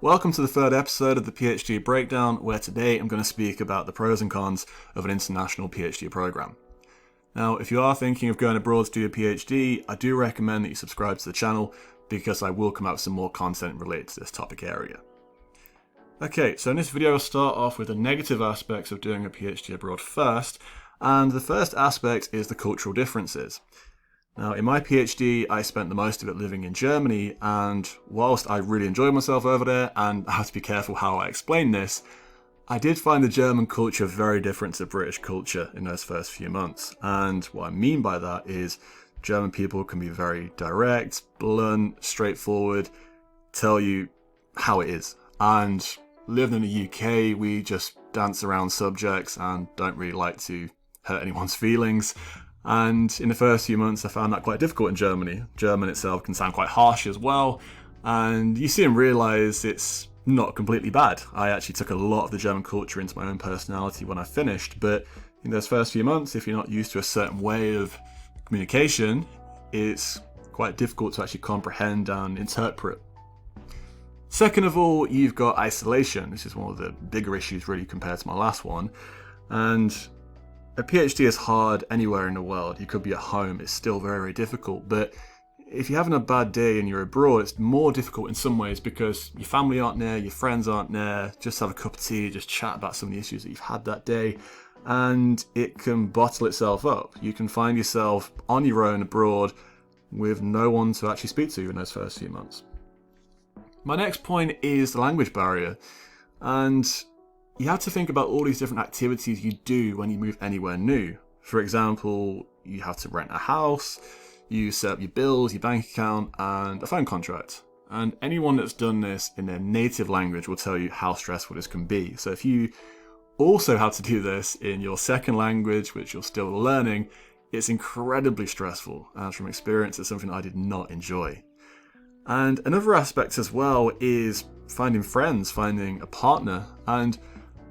Welcome to the third episode of the PhD Breakdown, where today I'm going to speak about the pros and cons of an international PhD program. Now, if you are thinking of going abroad to do a PhD, I do recommend that you subscribe to the channel because I will come out with some more content related to this topic area. Okay, so in this video I'll start off with the negative aspects of doing a PhD abroad first, and the first aspect is the cultural differences. Now, in my PhD, I spent the most of it living in Germany, and whilst I really enjoyed myself over there, and I have to be careful how I explain this, I did find the German culture very different to British culture in those first few months. And what I mean by that is German people can be very direct, blunt, straightforward, tell you how it is. And living in the UK, we just dance around subjects and don't really like to hurt anyone's feelings. And in the first few months, I found that quite difficult in Germany. German itself can sound quite harsh as well. And you soon realise it's not completely bad. I actually took a lot of the German culture into my own personality when I finished. But in those first few months, if you're not used to a certain way of communication, it's quite difficult to actually comprehend and interpret. Second of all, you've got isolation. This is one of the bigger issues really compared to my last one. And a PhD is hard anywhere in the world. You could be at home, it's still very, very difficult. But if you're having a bad day and you're abroad, it's more difficult in some ways because your family aren't there, your friends aren't there. Just have a cup of tea, just chat about some of the issues that you've had that day. And it can bottle itself up. You can find yourself on your own abroad with no one to actually speak to in those first few months. My next point is the language barrier. And you have to think about all these different activities you do when you move anywhere new. For example, you have to rent a house, you set up your bills, your bank account, and a phone contract. And anyone that's done this in their native language will tell you how stressful this can be. So if you also have to do this in your second language, which you're still learning, it's incredibly stressful. And from experience, it's something I did not enjoy. And another aspect as well is finding friends, finding a partner. And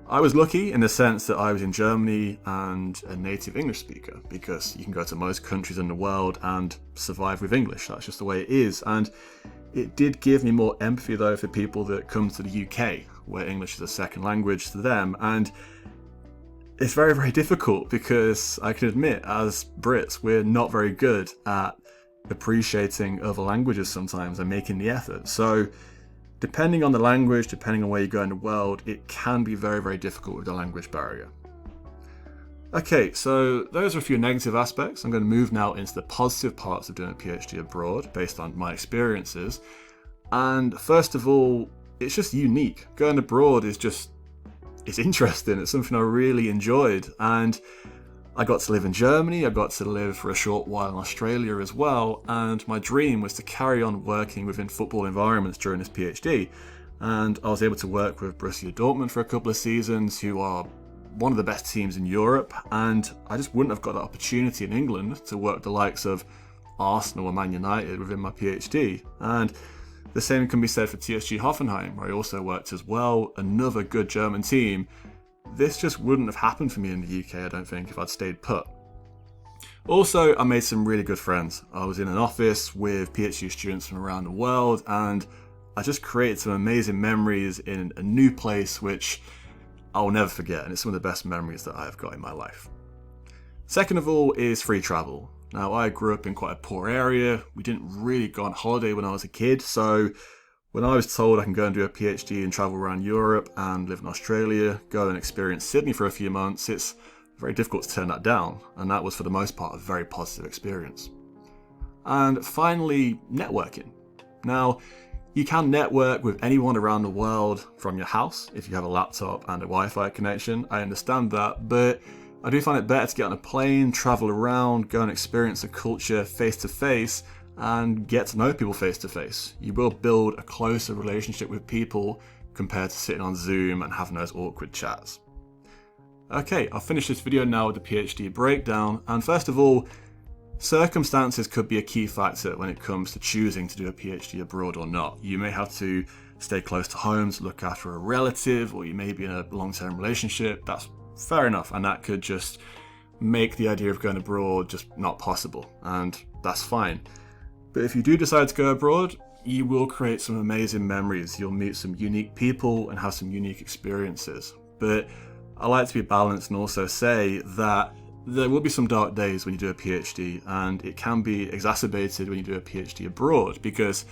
I was lucky in the sense that I was in Germany and a native English speaker, because you can go to most countries in the world and survive with English. That's just the way it is. And it did give me more empathy though for people that come to the UK, where English is a second language to them. And it's very, very difficult because I can admit, as Brits, we're not very good at appreciating other languages sometimes and making the effort. So depending on the language, depending on where you go in the world, it can be very, very difficult with the language barrier. Okay, so those are a few negative aspects. I'm going to move now into the positive parts of doing a PhD abroad based on my experiences. And first of all, it's just unique. Going abroad is it's interesting. It's something I really enjoyed. And I got to live in Germany, I got to live for a short while in Australia as well, and my dream was to carry on working within football environments during this PhD. And I was able to work with Borussia Dortmund for a couple of seasons, who are one of the best teams in Europe, and I just wouldn't have got that opportunity in England to work the likes of Arsenal or Man United within my PhD. And the same can be said for TSG Hoffenheim, where I also worked as well, another good German team. This just wouldn't have happened for me in the UK, I don't think, if I'd stayed put. Also, I made some really good friends. I was in an office with PhD students from around the world, and I just created some amazing memories in a new place, which I'll never forget, and it's some of the best memories that I've got in my life. Second of all is free travel. Now, I grew up in quite a poor area. We didn't really go on holiday when I was a kid, so when I was told I can go and do a PhD and travel around Europe and live in Australia, go and experience Sydney for a few months, it's very difficult to turn that down. And that was, for the most part, a very positive experience. And finally, networking. Now, you can network with anyone around the world from your house if you have a laptop and a Wi-Fi connection. I understand that, but I do find it better to get on a plane, travel around, go and experience the culture face to face, and get to know people face to face. You will build a closer relationship with people compared to sitting on Zoom and having those awkward chats. Okay, I'll finish this video now with the PhD breakdown. And first of all, circumstances could be a key factor when it comes to choosing to do a PhD abroad or not. You may have to stay close to home to look after a relative, or you may be in a long-term relationship. That's fair enough, and that could just make the idea of going abroad just not possible, and that's fine. But if you do decide to go abroad, you will create some amazing memories. You'll meet some unique people and have some unique experiences. But I like to be balanced and also say that there will be some dark days when you do a PhD, and it can be exacerbated when you do a PhD abroad, because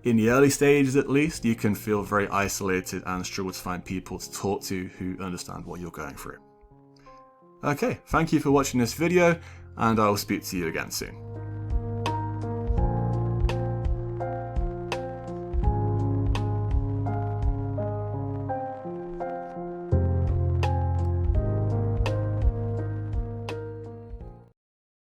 in the early stages at least, you can feel very isolated and struggle to find people to talk to who understand what you're going through. Okay, thank you for watching this video, and I will speak to you again soon.